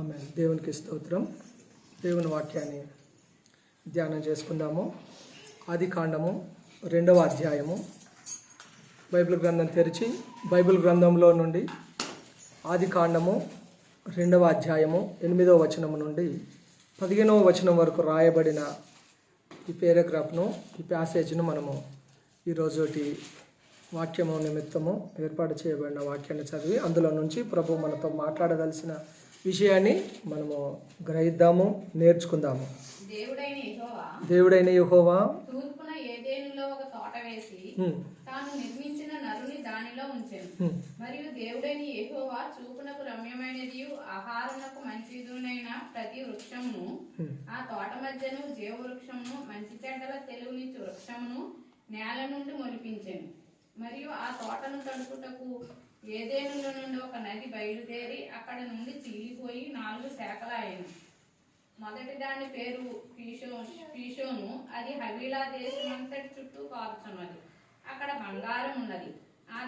ఆమేన్. దేవునికి స్తోత్రం. దేవుని వాక్యాన్ని ధ్యానం చేసుకుందాము. ఆదికాండము 2వ అధ్యాయము. బైబిల్ గ్రంథం తెరిచి బైబిల్ గ్రంథంలో నుండి ఆదికాండము 2వ అధ్యాయము 8వ వచనం నుండి 15వ వచనం వరకు రాయబడిన ఈ పేరాగ్రాఫ్ను, ఈ ప్యాసేజ్ను మనము ఈరోజుటి వాక్యము నిమిత్తము ఏర్పాటు చేయబడిన వాక్యాన్ని చదివి అందులో నుంచి ప్రభు మనతో మాట్లాడవలసిన విషయాన్ని మనము గ్రహిద్దాము, నేర్చుకుందాము. దేవుడైన యెహోవా తూర్పున ఏదెనులో ఒక తోట వేసి తాను నిర్మించిన నరుని దానిలో ఉంచెను. మరియు దేవుడైన యెహోవా చూపునకు రమ్యమైనది ఆహారమునకు మంచిదునైన ప్రతి వృక్షమును ఆ తోట మధ్యను జీవ వృక్షమును మంచి చెడ్డల తెలివినిచ్చు వృక్షమును నేల నుండి మొలిపించెను. మరియు ఆ తోటను తడుపుటకు ఏదెనులో నుండి ఒక నది బయలుదేరి అక్కడ నుండి చీలిపోయి 4 శాఖలాయెను. మొదటి దాని పేరు పీషోను. అది హవీలా దేశమంతటి చుట్టూ పారుచున్నది. అక్కడ బంగారం ఉన్నది. ఆ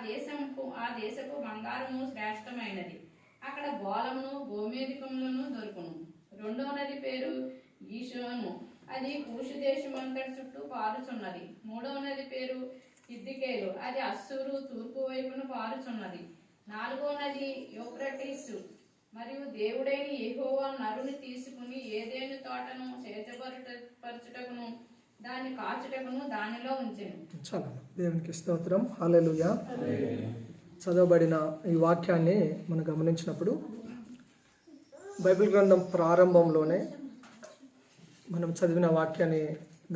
దేశపు బంగారము శ్రేష్టమైనది. అక్కడ బోలమును గోమేధికములను దొరుకును. రెండవ నది పేరు గీషోను. అది కూషు దేశమంతటి చుట్టూ పారుచున్నది. మూడవ నది పేరు హిద్దెకేలు. అది అస్సూరు తూర్పు వైపున పారుచున్నది. 4వ నది యూఫ్రటీసు. మరియు దేవుడైన యెహోవా నరుని తీసుకుని ఏదెను తోటను సేద్యపరచుటకును దాన్ని కాచుటకును దానిలో ఉంచెను. చాలా దేవునికి స్తోత్రం. హల్లెలూయా. చదవబడిన ఈ వాక్యాన్ని మనం గమనించినప్పుడు బైబిల్ గ్రంథం ప్రారంభంలోనే మనం చదివిన వాక్యాన్ని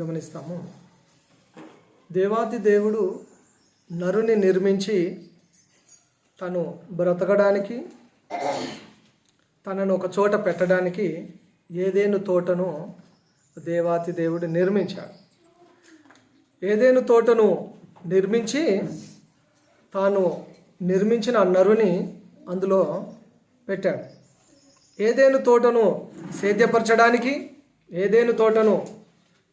గమనిస్తాము. దేవాది దేవుడు నరుని నిర్మించి తను బ్రతకడానికి, తనను ఒక చోట పెట్టడానికి ఏదెను తోటను దేవాతి దేవుడు నిర్మించాడు. ఏదెను తోటను నిర్మించి తాను నిర్మించిన నరుని అందులో పెట్టాడు. ఏదెను తోటను సేద్యపరచడానికి, ఏదెను తోటను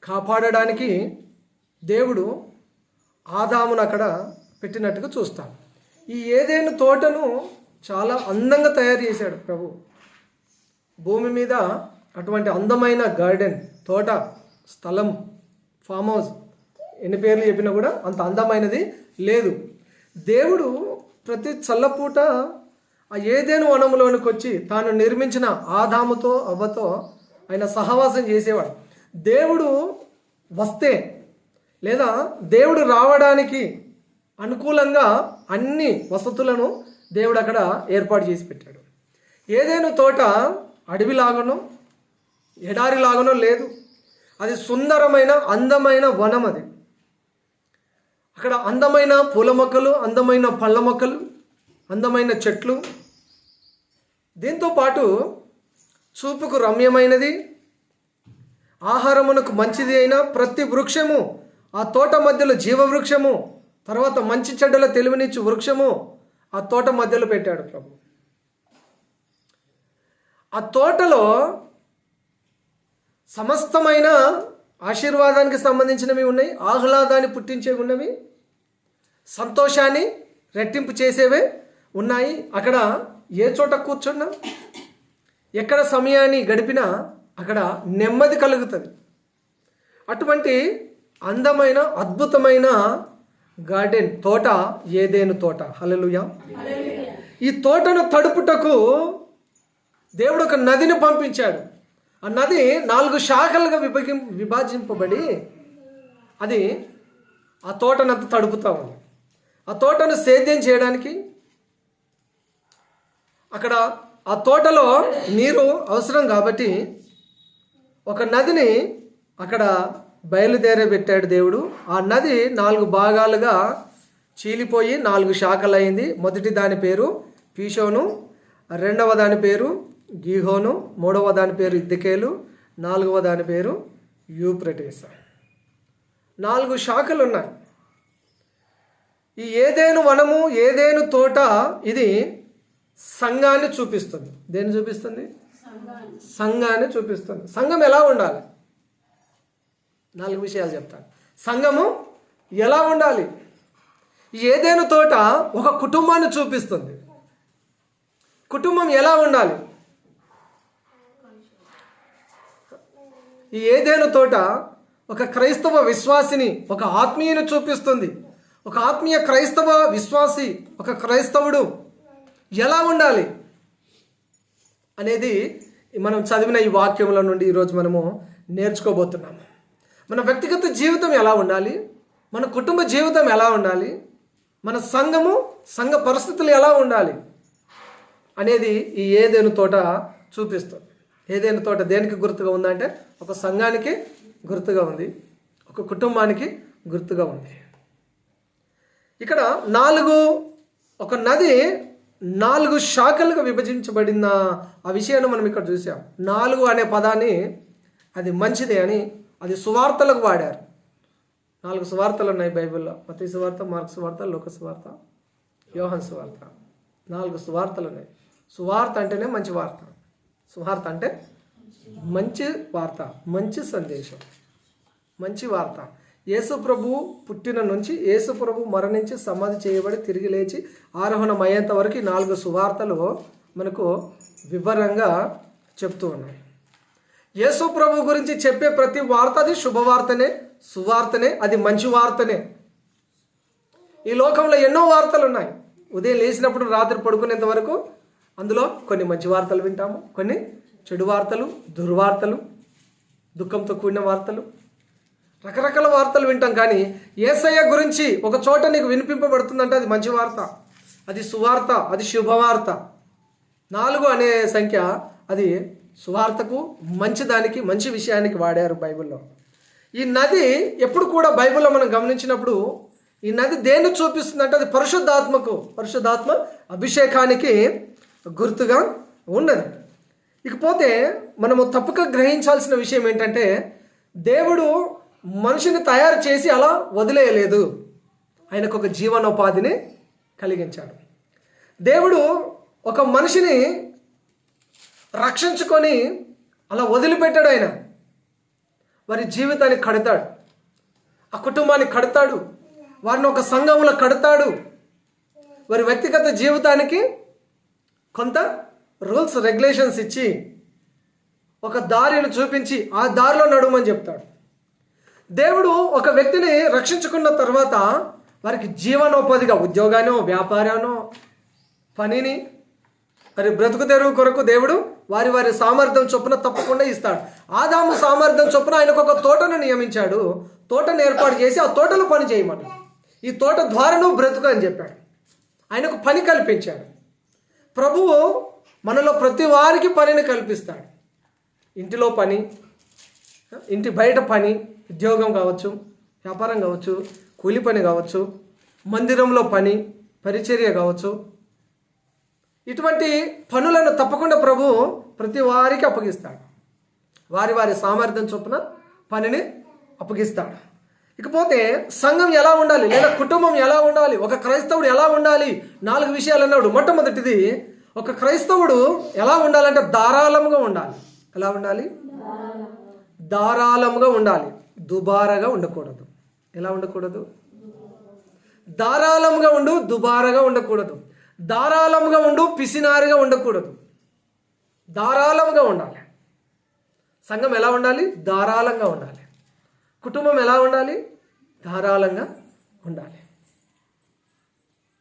కాపాడడానికి దేవుడు ఆదామును అక్కడ పెట్టినట్టుగా చూస్తాం. ఈ ఏదెను తోటను చాలా అందంగా తయారు చేశాడు ప్రభు. భూమి మీద అటువంటి అందమైన గార్డెన్, తోట, స్థలం, ఫామ్ హౌస్ ఎన్ని పేర్లు చెప్పినా కూడా అంత అందమైనది లేదు. దేవుడు ప్రతి చల్లపూట ఆ ఏదెను వనములోనికి వచ్చి తాను నిర్మించిన ఆదాముతో అవ్వతో ఆయన సహవాసం చేసేవాడు. దేవుడు వస్తే లేదా దేవుడు రావడానికి అనుకూలంగా అన్ని వసతులను దేవుడు అక్కడ ఏర్పాటు చేసి పెట్టాడు. ఏదెను తోట అడవిలాగానో ఎడారిలాగానో లేదు. అది సుందరమైన అందమైన వనం. అది అక్కడ అందమైన పూల మొక్కలు, అందమైన పళ్ళ మొక్కలు, అందమైన చెట్లు, దీంతో పాటు చూపుకు రమ్యమైనది, ఆహారమునకు మంచిది అయిన ప్రతి వృక్షము, ఆ తోట మధ్యలో జీవవృక్షము, తర్వాత మంచి చెడ్డల తెలివినిచ్చు వృక్షము ఆ తోట మధ్యలో పెట్టాడు ప్రభు. ఆ తోటలో సమస్తమైన ఆశీర్వాదానికి సంబంధించినవి ఉన్నాయి, ఆహ్లాదాన్ని పుట్టించేవి ఉన్నవి, సంతోషాన్ని రెట్టింపు చేసేవే ఉన్నాయి. అక్కడ ఏ చోట కూర్చున్నా, ఎక్కడ సమయాన్ని గడిపినా అక్కడ నెమ్మది కలుగుతుంది. అటువంటి అందమైన అద్భుతమైన గార్డెన్, తోట ఏదెను తోట. హల్లెలూయా. ఈ తోటను తడుపుటకు దేవుడు ఒక నదిని పంపించాడు. ఆ నది 4 శాఖలుగా విభజింపబడి అది ఆ తోటనంతా తడుపుతా ఉంది. ఆ తోటను సేద్యం చేయడానికి అక్కడ ఆ తోటలో నీరు అవసరం కాబట్టి ఒక నదిని అక్కడ బయలుదేరబెట్టాడు దేవుడు. ఆ నది 4 భాగాలుగా చీలిపోయి 4 శాఖలైంది. మొదటి దాని పేరు పీషోను, రెండవ దాని పేరు గీహోను, మూడవ దాని పేరు హిద్దెకేలు, 4వ దాని పేరు యూఫ్రటీసు. 4 శాఖలు ఉన్నాయి. ఈ ఏదెను వనము, ఏదెను తోట ఇది సంఘాన్ని చూపిస్తుంది. దేన్ని చూపిస్తుంది? సంఘాన్ని చూపిస్తుంది. సంఘం ఎలా ఉండాలి? 4 విషయాలు చెప్తాను. సంఘము ఎలా ఉండాలి? ఏదెను తోట ఒక కుటుంబాన్ని చూపిస్తుంది. కుటుంబం ఎలా ఉండాలి? ఈ ఏదెను తోట ఒక క్రైస్తవ విశ్వాసిని, ఒక ఆత్మీయను చూపిస్తుంది. ఒక ఆత్మీయ క్రైస్తవ విశ్వాసి, ఒక క్రైస్తవుడు ఎలా ఉండాలి అనేది మనం చదివిన ఈ వాక్యముల నుండి ఈరోజు మనము నేర్చుకోబోతున్నాము. మన వ్యక్తిగత జీవితం ఎలా ఉండాలి, మన కుటుంబ జీవితం ఎలా ఉండాలి, మన సంఘ పరిస్థితులు ఎలా ఉండాలి అనేది ఈ ఏదెను తోట చూపిస్తుంది. ఏదెను తోట దేనికి గుర్తుగా ఉందంటే ఒక సంఘానికి గుర్తుగా ఉంది, ఒక కుటుంబానికి గుర్తుగా ఉంది. ఇక్కడ ఒక నది 4 శాఖలుగా విభజించబడిన ఆ విషయాన్ని మనం ఇక్కడ చూసాం. 4 అనే పదాన్ని అది మంచిదే అని అది సువార్తలకు వాడారు. 4 సువార్తలు ఉన్నాయి బైబిల్లో. మత్తయి సువార్త, మార్కు సువార్త, లూకా సువార్త, యోహాను సువార్త. 4 సువార్తలు ఉన్నాయి. సువార్త అంటేనే మంచి వార్త. సువార్త అంటే మంచి వార్త, మంచి సందేశం, మంచి వార్త. యేసు ప్రభు పుట్టిన నుంచి, యేసు ప్రభు మరణించి సమాధి చేయబడి తిరిగి లేచి ఆరోహణం అయ్యేంత వరకు 4 సువార్తలు మనకు వివరంగా చెప్తూ ఉన్నాయి. యేసు ప్రభు గురించి చెప్పే ప్రతి వార్త అది శుభవార్తనే, సువార్తనే, అది మంచి వార్తనే. ఈ లోకంలో ఎన్నో వార్తలు ఉన్నాయి. ఉదయం లేచినప్పుడు రాత్రి పడుకునేంత వరకు అందులో కొన్ని మంచి వార్తలు వింటాము, కొన్ని చెడు వార్తలు, దుర్వార్తలు, దుఃఖంతో కూడిన వార్తలు, రకరకాల వార్తలు వింటాం. కానీ యేసయ్య గురించి ఒక చోట నీకు వినిపింపబడుతుందంటే అది మంచి వార్త, అది సువార్త, అది శుభవార్త. 4 అనే సంఖ్య అది సువార్తకు, మంచిదానికి, మంచి విషయానికి వాడారు బైబిల్లో. ఈ నది ఎప్పుడు కూడా బైబిల్లో మనం గమనించినప్పుడు ఈ నది దేన్ని చూపిస్తుందంటే అది పరిశుద్ధాత్మ అభిషేకానికి గుర్తుగా ఉన్నది. ఇకపోతే మనము తప్పక గ్రహించాల్సిన విషయం ఏంటంటే దేవుడు మనిషిని తయారు చేసి అలా వదిలేయలేదు. ఆయనకు ఒక జీవనోపాధిని కలిగించాడు. దేవుడు ఒక మనిషిని రక్షించుకొని అలా వదిలిపెట్టాడు. ఆయన వారి జీవితాన్ని కడతాడు, ఆ కుటుంబాన్ని కడతాడు, వారిని ఒక సంఘంలో కడతాడు. వారి వ్యక్తిగత జీవితానికి కొంత రూల్స్ రెగ్యులేషన్స్ ఇచ్చి ఒక దారిని చూపించి ఆ దారిలో నడుమని చెప్తాడు. దేవుడు ఒక వ్యక్తిని రక్షించుకున్న తర్వాత వారికి జీవనోపాధిగా ఉద్యోగానో, వ్యాపారానో, పనిని, మరి బ్రతుకు తెరువు కొరకు దేవుడు వారి సామర్థ్యం చొప్పున తప్పకుండా ఇస్తాడు. ఆదాము సామర్థ్యం చొప్పున ఆయనకు ఒక తోటను నియమించాడు. తోటను ఏర్పాటు చేసి ఆ తోటలో పని చేయమన్నాడు. ఈ తోట ద్వారా నువ్వు బ్రతుకు అని చెప్పాడు. ఆయనకు పని కల్పించాడు. ప్రభువు మనలో ప్రతి వారికి పనిని కల్పిస్తాడు. ఇంటిలో పని, ఇంటి బయట పని, ఉద్యోగం కావచ్చు, వ్యాపారం కావచ్చు, కూలి పని కావచ్చు, మందిరంలో పని, పరిచర్య కావచ్చు. ఇటువంటి పనులను తప్పకుండా ప్రభు ప్రతి వారికి అప్పగిస్తాడు. వారి సామర్థ్యం చొప్పున పనిని అప్పగిస్తాడు. ఇకపోతే సంఘం ఎలా ఉండాలి, లేదా కుటుంబం ఎలా ఉండాలి, ఒక క్రైస్తవుడు ఎలా ఉండాలి, 4 విషయాలు అన్నాడు. మొట్టమొదటిది, ఒక క్రైస్తవుడు ఎలా ఉండాలంటే ధారాళంగా ఉండాలి. ఎలా ఉండాలి? ధారాళంగా ఉండాలి. దుబారాగా ఉండకూడదు. ఎలా ఉండకూడదు? ధారాళంగా ఉండు, దుబారాగా ఉండకూడదు. ధారాళంగా ఉండు, పిసినారిగా ఉండకూడదు. ధారాళంగా ఉండాలి. సంఘం ఎలా ఉండాలి? ధారాళంగా ఉండాలి. కుటుంబం ఎలా ఉండాలి? ధారాళంగా ఉండాలి.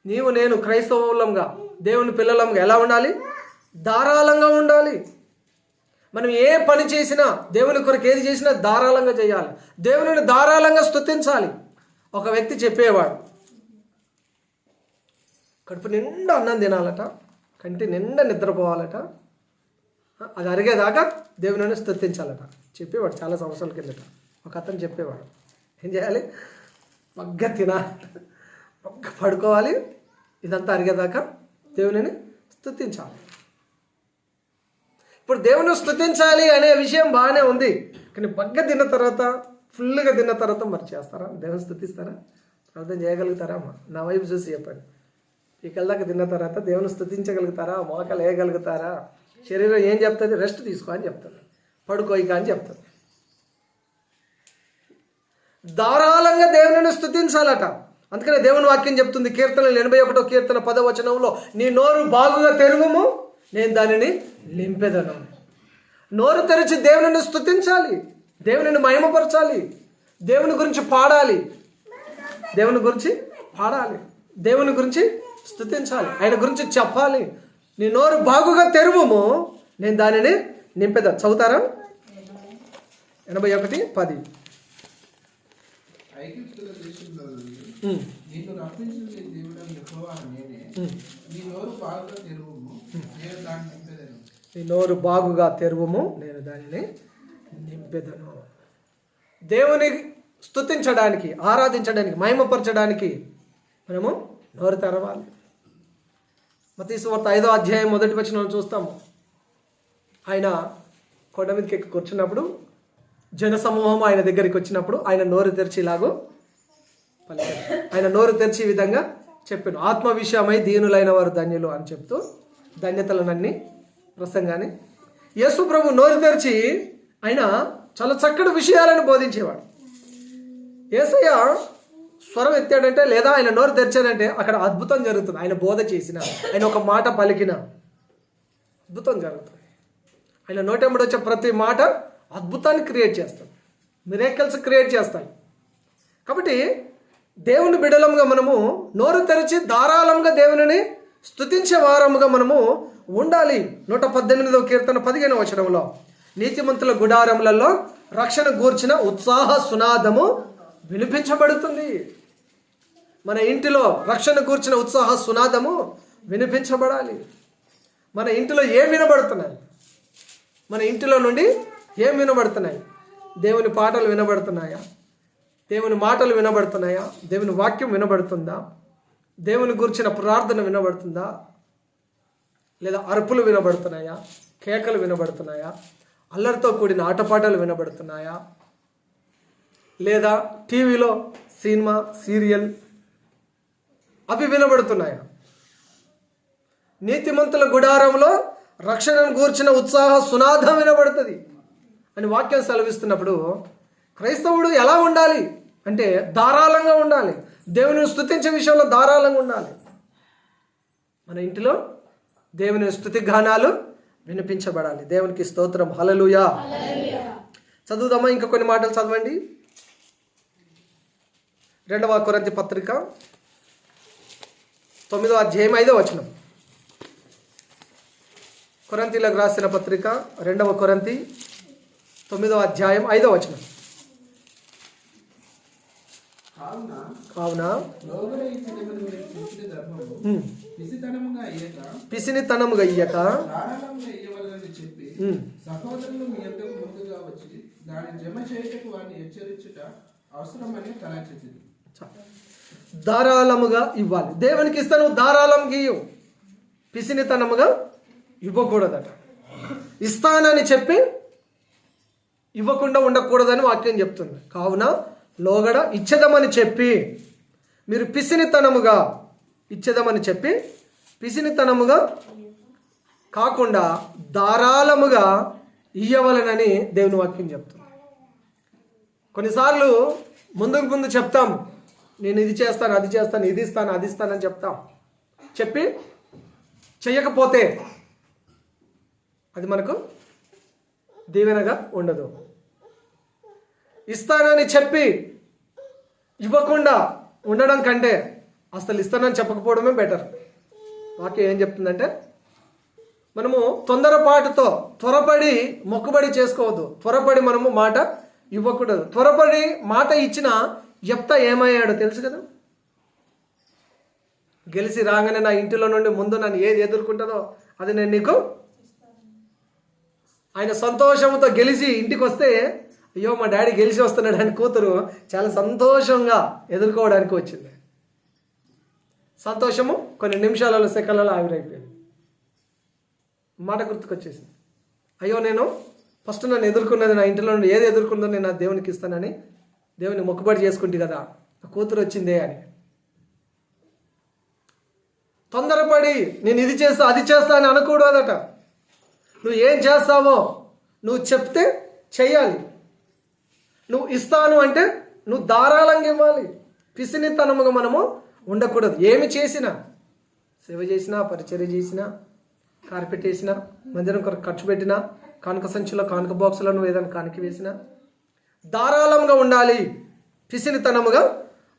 నీవు నేను క్రైస్తవులంగా, దేవుని పిల్లలంగా ఎలా ఉండాలి? ధారాళంగా ఉండాలి. మనం ఏ పని చేసినా, దేవుని కొరకు ఏది చేసినా ధారాళంగా చేయాలి. దేవుని ధారాళంగా స్తుతించాలి. ఒక వ్యక్తి చెప్పేవాడు, కడుపు నిండా అన్నం తినాలట, కంటి నిండా నిద్రపోవాలట, అది అరిగేదాకా దేవుని స్తుతించాలట. చెప్పేవాడు చాలా సంవత్సరాల కిందట. ఒక అతను చెప్పేవాడు, ఏం చేయాలి? మగ్గ తినాలి, మగ్గ పడుకోవాలి, ఇదంతా అరిగేదాకా దేవుని స్తుతించాలి. ఇప్పుడు దేవుని స్తుతించాలి అనే విషయం బాగానే ఉంది. కానీ బగ్గ తిన్న తర్వాత, ఫుల్గా తిన్న తర్వాత మరి చేస్తారా? దేవుని స్తుతిస్తారా? ప్రార్థన చేయగలుగుతారా? అమ్మా నా వైపు చూసి చెప్పండి. పీకల్దాకా తిన్న తర్వాత దేవుని స్తుతించగలుగుతారా? మోకాలు వేయగలుగుతారా? శరీరం ఏం చెప్తుంది? రెస్ట్ తీసుకో అని చెప్తుంది, పడుకోయిక అని చెప్తుంది. ధారాళంగా దేవుని స్తుతించాలట. అందుకనే దేవుని వాక్యం చెప్తుంది, కీర్తనలు 81వ కీర్తన 10వ వచనంలో, నీ నోరు బాగుగా తెరువుము, నేను దానిని నింపెదను. నోరు తెరిచి దేవుని స్తుతించాలి. దేవునిని మహిమపరచాలి, దేవుని గురించి పాడాలి, దేవుని గురించి పాడాలి, దేవుని గురించి స్తుతించాలి, ఆయన గురించి చెప్పాలి. నీ నోరు బాగుగా తెరువుము, నేను దానిని నింపేదా. చదువుతారా? 81:10. ఐగుప్తుల దేశంలో నిన్ను రప్పించిన దేవుడైన యెహోవా నేనే. నీ నోరు బాగుగా తెరువుము, నేను దాన్ని నింపెదను. నీ నోరు బాగుగా తెరువుము, నేను దానిని నింపెదను. దేవుని స్తుతించడానికి, ఆరాధించడానికి, మహిమపరచడానికి మనము నోరు తెరవాలి. మత్తయి సువార్త 5వ అధ్యాయం 1వ వచనంలో చూస్తాము. ఆయన కొండ మీదకి ఎక్కి కూర్చున్నప్పుడు జన సమూహం ఆయన దగ్గరికి వచ్చినప్పుడు ఆయన నోరు తెరిచి ఇలాగో పలికాడు. ఆయన నోరు తెరిచి ఈ విధంగా చెప్పాను, ఆత్మ విషయమై దీనులైన వారు ధన్యులు అని చెప్తూ ధన్యతలనన్నీ ప్రసంగాన్ని యేసు ప్రభు నోరు తెరిచి ఆయన చాలా చక్కటి విషయాలను బోధించేవాడు. యేసయ్య స్వరం ఎత్తాడంటే లేదా ఆయన నోరు తెరిచాడంటే అక్కడ అద్భుతం జరుగుతుంది. ఆయన బోధ చేసిన, ఆయన ఒక మాట పలికిన అద్భుతం జరుగుతుంది. ఆయన నోటెంబడి వచ్చే ప్రతి మాట అద్భుతాన్ని క్రియేట్ చేస్తాడు, మిరేకల్స్ క్రియేట్ చేస్తాయి. కాబట్టి దేవుని బిడలంగా మనము నోరు తెరిచి ధారాళంగా దేవునిని స్తుతించే వారముగా మనము ఉండాలి. 118వ కీర్తన 15వ వచనంలో నీతిమంతుల గుడారములలో రక్షణ గూర్చిన ఉత్సాహ సునాదము వినిపించబడుతుంది. మన ఇంటిలో రక్షణ గూర్చిన ఉత్సాహ సునాదము వినిపించబడాలి. మన ఇంటిలో ఏం వినబడుతున్నాయి? మన ఇంటిలో నుండి ఏం వినబడుతున్నాయి? దేవుని పాటలు వినబడుతున్నాయా? దేవుని మాటలు వినబడుతున్నాయా? దేవుని వాక్యం వినబడుతుందా? దేవుని గురించిన ప్రార్థన వినబడుతుందా? లేదా అరుపులు వినబడుతున్నాయా? కేకలు వినబడుతున్నాయా? అల్లరితో కూడిన ఆటపాటలు వినబడుతున్నాయా? లేదా టీవీలో సినిమా సీరియల్ అవి వినబడుతున్నాయా? నీతిమంతుల గుడారంలో రక్షణను గూర్చిన ఉత్సాహ సునాదం వినబడుతుంది అని వాక్యం సెలవిస్తున్నప్పుడు క్రైస్తవుడు ఎలా ఉండాలి అంటే ధారాళంగా ఉండాలి. దేవుని స్తుతించే విషయంలో ధారాళంగా ఉండాలి. మన ఇంటిలో దేవుని స్తుతి గానాలు వినిపించబడాలి. దేవునికి స్తోత్రం, హల్లెలూయా. చదువుదామా? ఇంకా కొన్ని మాటలు చదవండి. 2వ కొరింథీ పత్రిక 9వ అధ్యాయం 5వ వచనం. కొరింథీలకు రాసిన పత్రిక 2వ కొరింథీ 9వ అధ్యాయం 5వ వచనం. కావున లోబడి ఇచ్చినప్పుడు మీరు చూసిన ధర్మము పిసినితనముగా ఇయ్యక ధారాళంగా ఇయ్యవలెనని చెప్పి సహోదరులు మీ యొద్దకు ముందుగా వచ్చి దాని జమ చేయుటకు వారిని హెచ్చరించుట అవసరమని తలచింది. ధారాళముగా ఇవ్వాలి. దేవునికి ఇస్తాను, ధారాళంగా ఇవ్వు. పిసినితనముగా ఇవ్వకూడదట. ఇస్తానని చెప్పి ఇవ్వకుండా ఉండకూడదని వాక్యం చెప్తుంది. కావున లోగడ ఇచ్చేదమని చెప్పి మీరు పిసినితనముగా ఇచ్చేదమని చెప్పి పిసినితనముగా కాకుండా ధారాళముగా ఇయ్యవలనని దేవుని వాక్యం చెప్తుంది. కొన్నిసార్లు ముందు చెప్తాం, నేను ఇది చేస్తాను, అది చేస్తాను, ఇది ఇస్తాను, అది ఇస్తానని చెప్తాం. చెప్పి చెయ్యకపోతే అది మనకు దీవెనగా ఉండదు. ఇస్తానని చెప్పి ఇవ్వకుండా ఉండడం కంటే అసలు ఇస్తానని చెప్పకపోవడమే బెటర్. వాక్యం ఏం చెప్తుందంటే మనము తొందరపాటుతో త్వరపడి మొక్కుబడి చేసుకోవద్దు. త్వరపడి మనము మాట ఇవ్వకూడదు. త్వరపడి మాట ఇచ్చిన యెఫ్తా ఏమయ్యాడో తెలుసు కదా. గెలిచి రాగానే నా ఇంటిలో నుండి ముందు నన్ను ఏది ఎదుర్కొంటుందో అది నేను నీకు. ఆయన సంతోషంతో గెలిచి ఇంటికి వస్తే అయ్యో మా డాడీ గెలిచి వస్తున్నాడు అని కూతురు చాలా సంతోషంగా ఎదుర్కోవడానికి వచ్చింది. సంతోషము కొన్ని నిమిషాలలో సెకన్లలో ఆవిరైపోయింది. మాట గుర్తుకొచ్చేసింది. అయ్యో నేను ఫస్ట్ నన్ను ఎదుర్కొన్నది, నా ఇంటిలో నుండి ఏది ఎదుర్కొందో నేను నా దేవునికి ఇస్తానని దేవుని మొక్కుబడి చేసుకుంటే కదా నా కూతురు వచ్చిందే అని. తొందరపడి నేను ఇది చేస్తా అది చేస్తా అని అనకూడదట. నువ్వు ఏం చేస్తావో నువ్వు చెప్తే చెయ్యాలి. నువ్వు ఇస్తాను అంటే నువ్వు ధారాళంగా ఇవ్వాలి. పిసినితనముగా మనము ఉండకూడదు. ఏమి చేసినా, సేవ చేసినా, పరిచర్య చేసినా, కార్పెట్ వేసినా, మందిరం కొరకు ఖర్చు పెట్టినా, కానుక సంచిలో కానుక బాక్సులో నువ్వు ఏదైనా కానుక వేసినా, ధారాళంగా ఉండాలి, పిసినితనముగా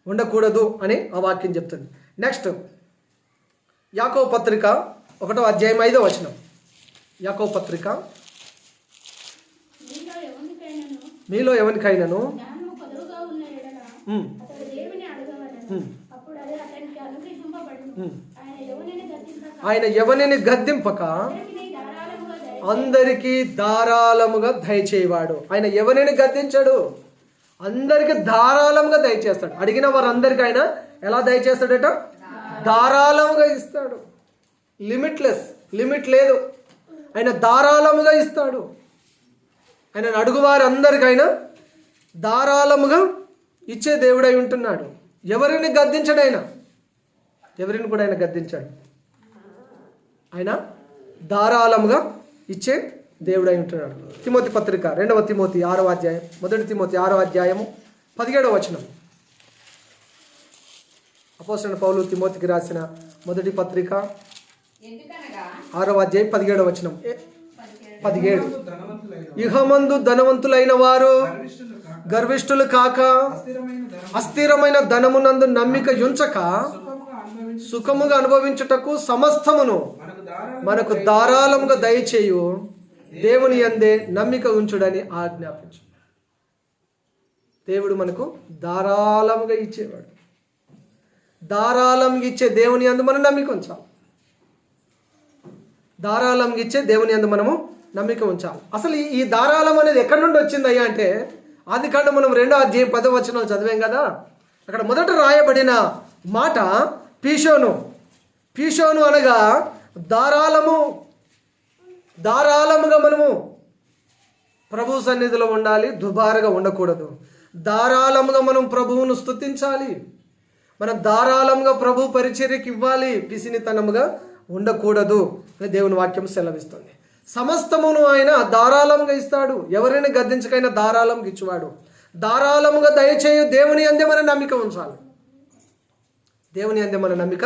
ఉండకూడదు అని ఆ వాక్యం చెప్తుంది. నెక్స్ట్ యాకోబు పత్రిక 1వ అధ్యాయం 5వ వచనం. యాకోబు పత్రిక, మీలో ఎవరికైనాను జ్ఞానము కొదువుగా ఉన్న ఎడల అతడు దేవుని అడగవలెను, అప్పుడు అది అతనికి అనుగ్రహింపబడును. ఆయన ఎవరిని గద్దింపక అందరికీ ధారాళముగా దయచేవాడు. ఆయన ఎవరిని గద్దించాడు? అందరికీ ధారాళముగా దయచేస్తాడు. అడిగిన వారందరికీ ఆయన ఎలా దయచేస్తాడట? ధారాళముగా ఇస్తాడు. లిమిట్ లేదు. ఆయన ధారాళముగా ఇస్తాడు. ఆయన అడుగువారందరికీ ఆయన ధారాళముగా ఇచ్చే దేవుడై ఉంటున్నాడు. ఎవరిని గద్దించాడు ఆయన? ఎవరిని కూడా ఆయన గద్దించాడు. ఆయన ధారాళముగా ఇచ్చే దేవుడై ఉంటున్నాడు. తిమోతి పత్రిక 2వ తిమోతి 6వ అధ్యాయం, 1 తిమోతి 6వ అధ్యాయము 17వ వచనం. అపోస్తలుడైన పౌలు తిమోతికి రాసిన మొదటి పత్రిక ఎందుకనగా 6వ అధ్యాయం 17వ వచనం. 17 ధనవంతులైన ఇహమందు ధనవంతులైన వారు గర్విష్ఠులు కాక, గర్విష్ఠులు కాక అస్థిరమైన ధనమునందు నమ్మిక ఉంచక సుఖముగా అనుభవించుటకు సమస్తమును మనకు ధారాళముగా దయచేయు దేవుని యందే నమ్మిక ఉంచుడని ఆజ్ఞాపించు. దేవుడు మనకు ధారాళముగా ఇచ్చేవాడు. ధారాళంగా ఇచ్చే దేవుని యందు మనం నమ్మిక ఉంచాలి. ధారాళంగా ఇచ్చే దేవుని యందు మనము నమ్మిక ఉంచాలి. అసలు ఈ ధారాళం అనేది ఎక్కడి నుండి వచ్చింది అయ్యా అంటే, ఆదికాండం మనం 2వ అధ్యాయం 10వ వచనాలు చదివాం కదా. అక్కడ మొదట రాయబడిన మాట పీషోను అనగా ధారాళముగా మనము ప్రభు సన్నిధిలో ఉండాలి, దుబారుగా ఉండకూడదు. ధారాళముగా మనం ప్రభువును స్తుతించాలి. మనం ధారాళంగా ప్రభు పరిచర్యకి ఇవ్వాలి, పిసినితనముగా ఉండకూడదు అని దేవుని వాక్యం సెలవిస్తుంది. సమస్తమును ఆయన ధారాళంగా ఇస్తాడు. ఎవరైనా గద్దించకైనా ధారాళంగా ఇచ్చేవాడు. ధారాళముగా దయచేయు దేవుని యందే మన నమ్మిక ఉంచాలి. దేవుని యందే మన నమ్మిక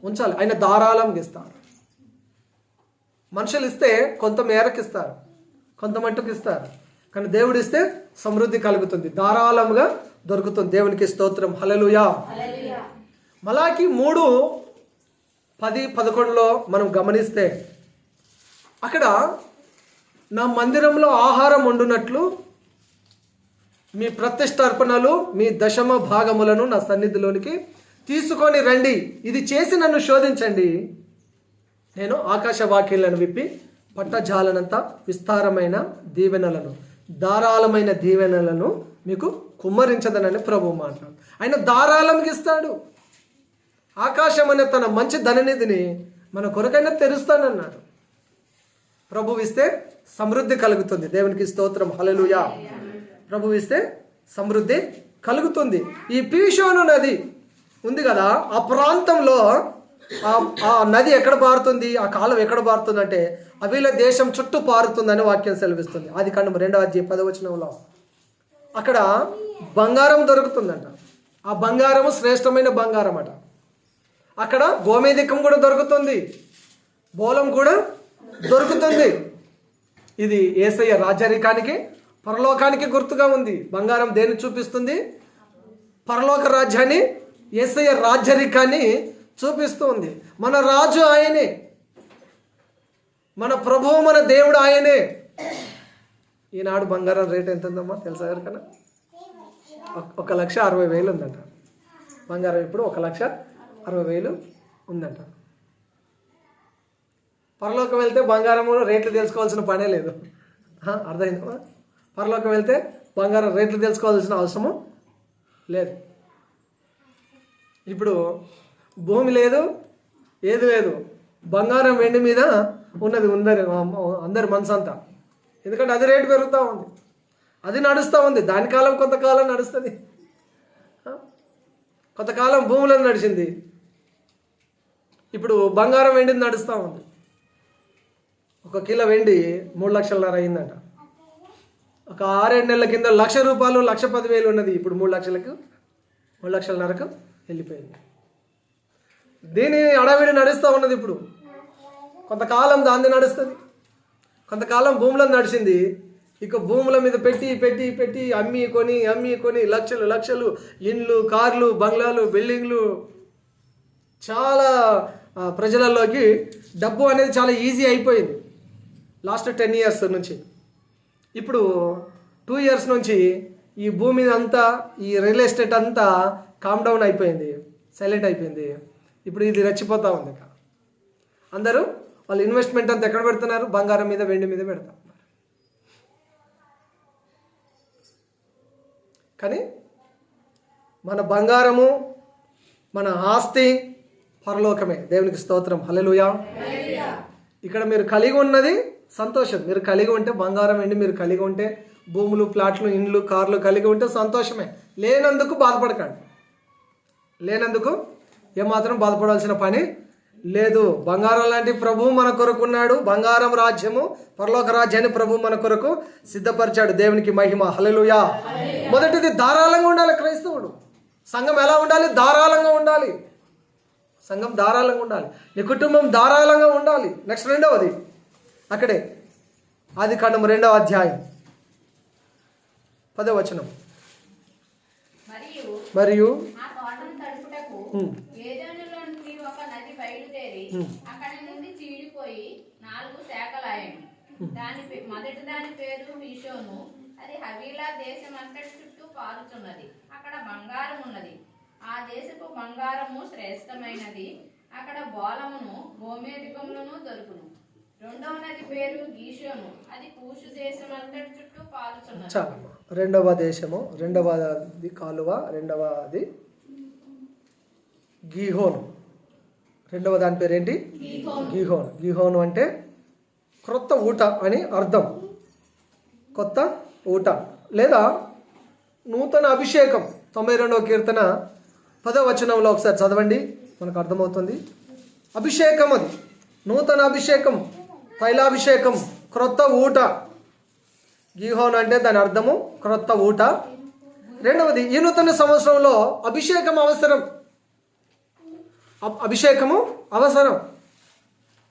ఉంచాలి. ఆయన ధారాళంగా ఇస్తాడు. మనుషులు ఇస్తే కొంత మేరకు ఇస్తారు, కొంత మట్టుకు ఇస్తారు. కానీ దేవుడు ఇస్తే సమృద్ధి కలుగుతుంది, ధారాళంగా దొరుకుతుంది. దేవునికి స్తోత్రం, హల్లెలూయా. మలాకి 3:10-11లో మనం గమనిస్తే అక్కడ నా మందిరంలో ఆహారం వండునట్లు మీ ప్రతిష్టార్పణలు, మీ దశమ భాగములను నా సన్నిధిలోనికి తీసుకొని రండి. ఇది చేసి నన్ను శోధించండి. నేను ఆకాశ వాక్యాలను విప్పి పట్టజాలనంత విస్తారమైన దీవెనలను, ధారాళమైన దీవెనలను మీకు కుమ్మరించదనని ప్రభువు మాట్లాడు. ఆయన ధారాళంగా ఇస్తాడు. ఆకాశం అనే తన మంచి ధననిధిని మన కొరకైనా తెరుస్తానన్నాడు. ప్రభువు ఇస్తే సమృద్ధి కలుగుతుంది. దేవునికి స్తోత్రం, హల్లెలూయా. ప్రభువు ఇస్తే సమృద్ధి కలుగుతుంది. ఈ పీషోను నది ఉంది కదా, ఆ ప్రాంతంలో ఆ నది ఎక్కడ పారుతుంది, ఆ కాలం ఎక్కడ పారుతుంది అంటే అవిల దేశం చుట్టూ పారుతుందని వాక్యం సెలవిస్తుంది. ఆదికాండం 2వ అధ్యాయం 10వ వచనంలో అక్కడ బంగారం దొరుకుతుందంట. ఆ బంగారము శ్రేష్టమైన బంగారం అట. అక్కడ గోమేధికం కూడా దొరుకుతుంది, బోలం కూడా దొరుకుతుంది. ఇది యేసయ్య రాజరికానికి, పరలోకానికి గుర్తుగా ఉంది. బంగారం దేన్ని చూపిస్తుంది? పరలోక రాజ్యాన్ని, యేసయ్య రాజరికాన్ని చూపిస్తూ ఉంది. మన రాజు ఆయనే, మన ప్రభువు, మన దేవుడు ఆయనే. ఈనాడు బంగారం రేట్ ఎంత ఉందమ్మా తెలుసా ఎవరికన్నా? 1,60,000 ఉందంట. బంగారం ఇప్పుడు 1,60,000 ఉందంట. పరలోకం వెళ్తే బంగారం రేట్లు తెలుసుకోవాల్సిన పనే లేదు. అర్థమైందమ్మా? పరలోకం వెళ్తే బంగారం రేట్లు తెలుసుకోవాల్సిన అవసరము లేదు. ఇప్పుడు భూమి లేదు, ఏది లేదు, బంగారం వెండి మీద ఉన్నది అందరి మనసు అంతా. ఎందుకంటే అది రేటు పెరుగుతూ ఉంది, అది నడుస్తూ ఉంది. దాని కాలం కొంతకాలం నడుస్తుంది. కొంతకాలం భూములను నడిచింది, ఇప్పుడు బంగారం వెండిని నడుస్తూ ఉంది. 1 కిలో వెండి 3,00,000 అయిందంట. ఒక 6-7 నెలల కింద ₹1,00,000, ₹1,10,000 ఉన్నది. ఇప్పుడు 3,00,000కు వెళ్ళిపోయింది. దీని అడవిడి నడుస్తూ ఉన్నది. ఇప్పుడు కొంతకాలం దాన్ని నడుస్తుంది, కొంతకాలం భూములను నడిచింది, ఇక భూముల మీద పెట్టి పెట్టి పెట్టి అమ్మి కొని లక్షలు లక్షలు ఇండ్లు, కార్లు, బంగ్లాలు, బిల్డింగ్లు, చాలా ప్రజలలోకి డబ్బు అనేది చాలా ఈజీ అయిపోయింది లాస్ట్ 10 years నుంచి. ఇప్పుడు 2 years నుంచి ఈ భూమి అంతా, ఈ రియల్ ఎస్టేట్ అంతా కామ్ డౌన్ అయిపోయింది, సైలెంట్ అయిపోయింది. ఇప్పుడు ఇది రెచ్చిపోతూ ఉంది. అందరూ వాళ్ళ ఇన్వెస్ట్మెంట్ అంతా ఎక్కడ పెడుతున్నారు? బంగారం మీద, వెండి మీద పెడతారు. కానీ మన బంగారము, మన ఆస్తి పరలోకమే. దేవునికి స్తోత్రం, హల్లెలూయా. ఇక్కడ మీరు కలిగి ఉన్నది సంతోషం. మీరు కలిగి ఉంటే, బంగారం వెండి మీరు కలిగి ఉంటే, భూములు, ప్లాట్లు, ఇండ్లు, కార్లు కలిగి ఉంటే సంతోషమే. లేనందుకు బాధపడకండి. లేనందుకు ఏమాత్రం బాధపడాల్సిన పని లేదు. బంగారం లాంటి ప్రభువు మన కొరకు ఉన్నాడు. బంగారం రాజ్యము, పరలోక రాజ్యాన్ని ప్రభువు మన కొరకు సిద్ధపరిచాడు. దేవునికి మహిమ, హల్లెలూయా. మొదటిది ధారాళంగా ఉండాలి క్రైస్తవుడు. సంఘం ఎలా ఉండాలి? ధారాళంగా ఉండాలి. సంఘం ధారాళంగా ఉండాలి. నీ కుటుంబం ధారాళంగా ఉండాలి. నెక్స్ట్ రెండవది, అక్కడే ఆదికాండం 2వ అధ్యాయం 10వ వచనం. మరియు ఆ తోటను తడుపుటకు ఏదెనులో నుండి ఒక నది బయలుదేరి అక్కడి నుండి చీడిపోయి 4 శాఖలాయెను. మొదటి దాని పేరు హీషోను. అది హవీలా దేశం అంతటి చుట్టూ పారుచున్నది. అక్కడ బంగారం ఉన్నది. ఆ దేశపు బంగారము శ్రేష్టమైనది. అక్కడ బోలమును గోమేధికములను దొరుకును. రెండవ నది పేరు గీషోను. అది కూషు దేశం అంతటి చుట్టూ పారుచున్నది. చాలా రెండవ దేశము, రెండవది కాలువ, రెండవది గీహోను. రెండవ దాని పేరు ఏంటి? గీహోను. గీహోను అంటే క్రొత్త ఊట అని అర్థం. కొత్త ఊట లేదా నూతన అభిషేకం. 92వ కీర్తన 10వ వచనంలో ఒకసారి చదవండి, మనకు అర్థమవుతుంది. అభిషేకం, అది నూతన అభిషేకం, తైలాభిషేకం, క్రొత్త ఊట. గీహోన్ అంటే దాని అర్థము క్రొత్త ఊట. రెండవది, ఈ నూతన సంవత్సరంలో అభిషేకం అవసరం. అభిషేకము అవసరం.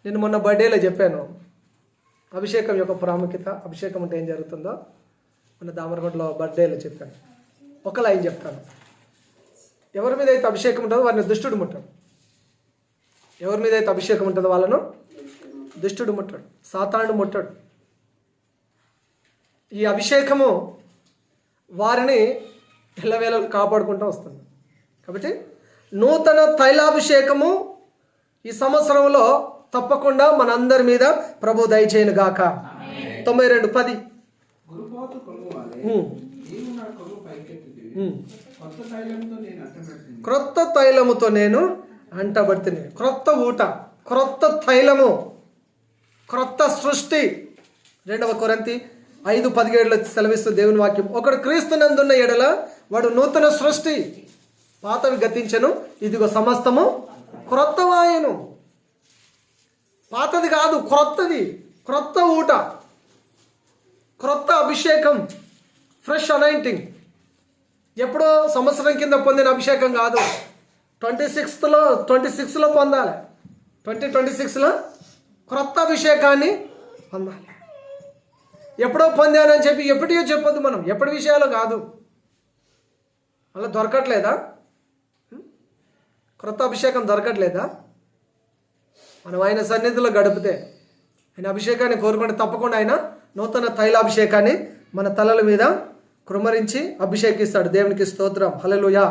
నేను మొన్న బర్త్డేలో చెప్పాను అభిషేకం యొక్క ప్రాముఖ్యత. అభిషేకం అంటే ఏం జరుగుతుందో మొన్న దామరగొండలో బర్త్డేలో చెప్పాను. ఒక లైన్ చెప్తాను. ఎవరి మీద అయితే అభిషేకం ఉంటుందో వారిని దుష్టుడు ముట్టాడు. ఎవరి మీద అయితే అభిషేకం ఉంటుందో వాళ్ళను దుష్టుడు ముట్టాడు, సాతానుడు ముట్టాడు. ఈ అభిషేకము వారిని ఎల్లవేళ కాపాడుకుంటూ వస్తుంది. కాబట్టి నూతన తైలాభిషేకము ఈ సంవత్సరంలో తప్పకుండా మనందరి మీద ప్రభు దయచేయను గాక. 92:10. గురుపోతు కొమ్ము వలె నీవు నా కొమ్ము పైకెత్తితివి. కొత్త తైలముతో నేను అంటబెడుతుని. క్రొత్త తైలముతో నేను అంటబడుతుంది. క్రొత్త ఊట, క్రొత్త తైలము, క్రొత్త సృష్టి. 2 కొరింథీ 5:17 సెలవిస్తూ దేవుని వాక్యం. ఒకడు క్రీస్తునందున్న ఎడల వాడు నూతన సృష్టి, పాతవి గతించెను, ఇదిగో సమస్తము క్రొత్తవాయెను. పాతది కాదు, క్రొత్తది, క్రొత్త ఊట, క్రొత్త అభిషేకం, ఫ్రెష్ అనాయింటింగ్. ఎప్పుడో సంవత్సరం కింద పొందిన అభిషేకం కాదు. 26లో పొందాలి. 2026లో క్రొత్త అభిషేకాన్ని పొందాలి. ఎప్పుడో పొందానని చెప్పి ఎప్పటియో చెప్పొద్దు. మనం ఎప్పటి విషయాలు కాదు. అలా దొరకట్లేదా? క్రొత్త అభిషేకం దొరకట్లేదా? మనం ఆయన సన్నిధిలో గడిపితే, ఆయన అభిషేకాన్ని కోరుకుంటే తప్పకుండా ఆయన నూతన తైలాభిషేకాన్ని మన తలల మీద కృమరించి అభిషేకిస్తాడు. దేవునికి స్తోత్రం, హల్లెలూయా.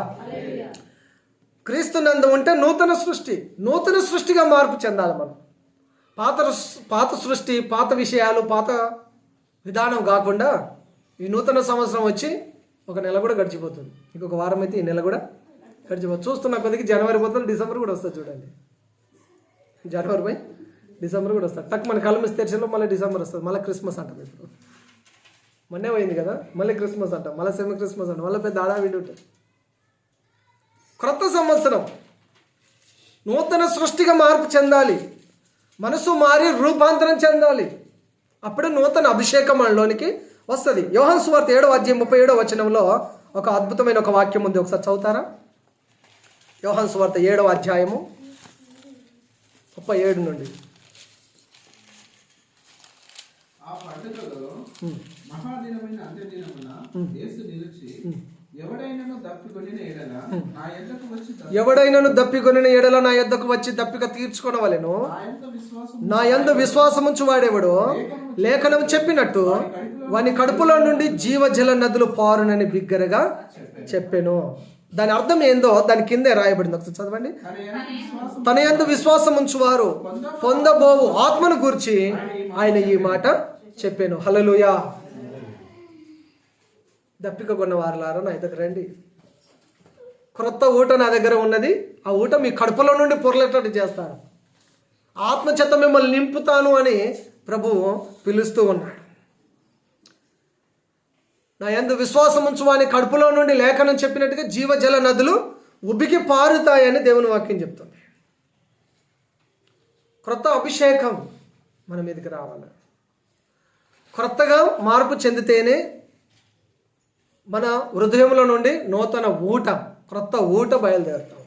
క్రీస్తునందు ఉంటే నూతన సృష్టి, నూతన సృష్టిగా మార్పు చెందాలి మనం. పాత సృష్టి, పాత విషయాలు, పాత విధానం కాకుండా ఈ నూతన సంవత్సరం వచ్చి 1 నెల కూడా గడిచిపోతుంది. ఇంకొక వారం అయితే ఈ నెల కూడా గడిచిపోతుంది. చూస్తున్న కొద్దికి జనవరి పోతుంది, డిసెంబర్ కూడా వస్తుంది. చూడండి, జనవరి పోయి డిసెంబర్ కూడా వస్తుంది. టక్ మన కళ్ళు మూసి తెరిచేలో మళ్ళీ డిసెంబర్ వస్తుంది. మళ్ళీ క్రిస్మస్ అంటాం. ఇప్పుడు మొన్నే పోయింది కదా, మళ్ళీ క్రిస్మస్ అంటాం, మళ్ళీ సెమీ క్రిస్మస్ అంటాం, మళ్ళీ పెద్ద ఆడావిడి ఉంటుంది. క్రొత్త సంవత్సరం నూతన సృష్టిగా మార్పు చెందాలి. మనసు మారి రూపాంతరం చెందాలి. అప్పుడే నూతన అభిషేకం మనలోనికి వస్తుంది. యోహాను సువార్త 7వ అధ్యాయం 37వ వచనంలో ఒక అద్భుతమైన ఒక వాక్యం ఉంది. ఒకసారి చదువుతారా? యోహాను సువార్త 7వ అధ్యాయము 37 నుండి. ఆ పండుగలో మహాదినమైన అంత్యదినమున యేసు నిలిచి ఎవడైనను దప్పికొనిన ఎడల నా యొద్దకు వచ్చి ఎవడైనను దప్పికొనిన ఎడల నా యొద్దకు వచ్చి దప్పిక తీర్చుకొనవలెను. నా యందు విశ్వాసముంచు వాడెవడో లేఖనం చెప్పినట్టు వాని కడుపులో నుండి జీవజల నదులు పారునని బిగ్గరగా చెప్పెను. దాని అర్థం ఏందో దాని కిందే రాయబడింది, ఒకసారి చదవండి. తన యందు విశ్వాసం ఉంచువారు పొందబోవు ఆత్మను గూర్చి ఆయన ఈ మాట చెప్పాను. హల్లెలూయా. దప్పిక కొన్న వారులారా నా దగ్గర రండి. క్రొత్త ఊట నా దగ్గర ఉన్నది. ఆ ఊట మీ కడుపులో నుండి పొరలేటట్టు చేస్తాను. ఆత్మ చేత మిమ్మల్ని నింపుతాను అని ప్రభువు పిలుస్తూ ఉన్నాడు. నా యందు విశ్వాసం ఉంచువాని కడుపులో నుండి లేఖనం చెప్పినట్టుగా జీవజల నదులు ఉబికి పారుతాయని దేవుని వాక్యం చెప్తుంది. క్రొత్త అభిషేకం మన మీదకి రావాలి. క్రొత్తగా మార్పు చెందితేనే మన హృదయంలో నుండి నూతన ఊట, క్రొత్త ఊట బయలుదేరుతాం.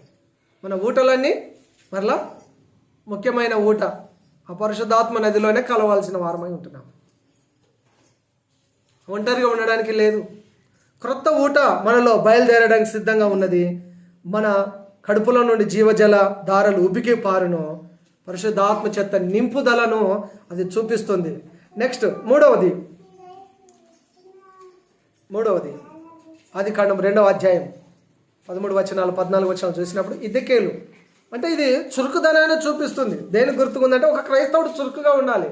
మన ఊటలన్నీ మరలా ముఖ్యమైన ఊట ఆ పరిశుద్ధాత్మ నదిలోనే కలవాల్సిన వారమై ఉంటున్నాం. ఒంటరిగా ఉండడానికి లేదు. క్రొత్త ఊట మనలో బయలుదేరడానికి సిద్ధంగా ఉన్నది. మన కడుపులో నుండి జీవజల దారలు ఉబికి పారును. పరిశుద్ధాత్మ చేత నింపుదలను అది చూపిస్తుంది. నెక్స్ట్ మూడవది ఆదికాండం 2వ అధ్యాయం 13 వచనాలు 14 వచనాలు చూసినప్పుడు ఇద్దకేలు అంటే ఇది చురుకుదనాన్ని చూపిస్తుంది. దేనికి గుర్తుకుందంటే ఒక క్రైస్తవుడు చురుకుగా ఉండాలి,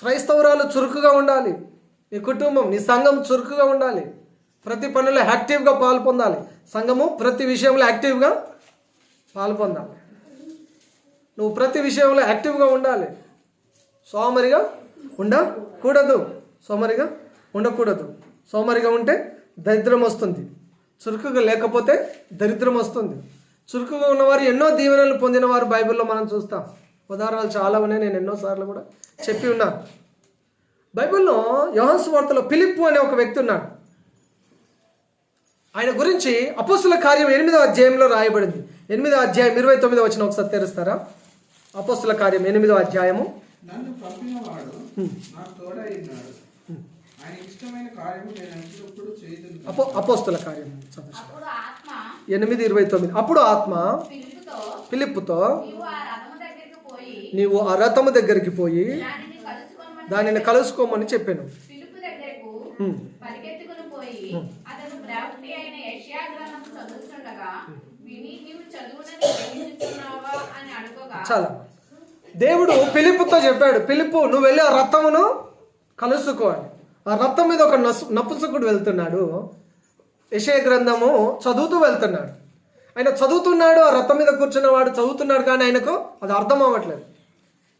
క్రైస్తవురాలు చురుకుగా ఉండాలి, నీ కుటుంబం నీ సంఘం చురుకుగా ఉండాలి, ప్రతి పనిలో యాక్టివ్గా పాల్పొందాలి. సంఘము ప్రతి విషయంలో యాక్టివ్గా పాల్పొందాలి. నువ్వు ప్రతి విషయంలో యాక్టివ్గా ఉండాలి. సోమరిగా ఉండకూడదు. సోమరిగా ఉంటే దరిద్రం వస్తుంది. చురుకుగా లేకపోతే దరిద్రం వస్తుంది. చురుకుగా ఉన్నవారు ఎన్నో దీవెనలు పొందిన వారు బైబిల్లో మనం చూస్తాం. ఉదాహరణలు చాలా ఉన్నాయి, నేను ఎన్నోసార్లు కూడా చెప్పి ఉన్నాను. బైబిల్లో యోహాను సువార్తలో ఫిలిప్పు అనే ఒక వ్యక్తి ఉన్నాడు. ఆయన గురించి అపోస్తుల కార్యం 8వ అధ్యాయంలో రాయబడింది. 8వ అధ్యాయం 29వ వచనం ఒకసారి తెరుస్తారా? అపోస్తుల కార్యం 8వ అధ్యాయము. నన్ను పంపినవాడు నాకు తోడై ఉన్నాడు. ఆయన ఇష్టమైన కార్యము నేను ఎల్లప్పుడూ చేయుదును. అపోస్తుల కార్యం అప్పుడు ఆత్మ 8:29. అప్పుడు ఆత్మ ఫిలిప్పుతో నీవు ఆ రథము దగ్గరికి పోయి దానిని కలుసుకోమని చెప్పాను. ఫిలిప్పు దగ్గరకు పరిగెత్తుకుని పోయి అతను ప్రవక్త అయిన యెషయా గ్రంథము చదువుతుండగా విని నీవు చదువునని గ్రహించుచున్నావా అని అడుగగా చాలా దేవుడు ఫిలిప్పుతో చెప్పాడు, ఫిలిప్పు నువ్వు వెళ్ళి ఆ రథమును కలుసుకోవాలి. ఆ రథం మీద ఒక నపుంసకుడు వెళ్తున్నాడు. యెషయా గ్రంథము చదువుతూ వెళ్తున్నాడు. ఆయన చదువుతున్నాడు, ఆ రథం మీద కూర్చున్నవాడు చదువుతున్నాడు, కానీ ఆయనకు అది అర్థం అవ్వట్లేదు.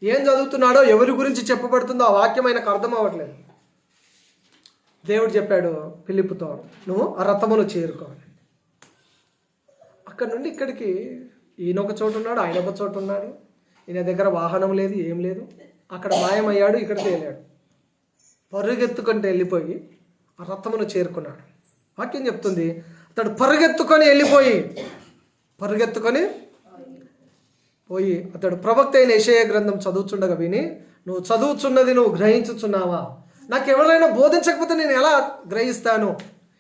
ఏం చదువుతున్నాడో, ఎవరి గురించి చెప్పబడుతుందో ఆ వాక్యం ఆయనకు అర్థం అవ్వట్లేదు. దేవుడు చెప్పాడు ఫిలిప్పుతో, నువ్వు ఆ రథమును చేరుకోవాలి. అక్కడ నుండి ఇక్కడికి ఈయన ఒక చోటు ఉన్నాడు, ఆయన ఒక చోటు ఉన్నాడు. ఈయన దగ్గర వాహనం లేదు, ఏం లేదు. అక్కడ మాయమయ్యాడు, ఇక్కడ తేలాడు. పరుగెత్తుకుంటూ వెళ్ళిపోయి ఆ రథమును చేరుకున్నాడు. వాక్యం చెప్తుంది అతడు పరుగెత్తుకొని పోయి అతడు ప్రవక్త అయిన యెషయా గ్రంథం చదువుచుండగా విని నువ్వు చదువుచున్నది నువ్వు గ్రహించుచున్నావా? నాకు ఎవరైనా బోధించకపోతే నేను ఎలా గ్రహిస్తాను?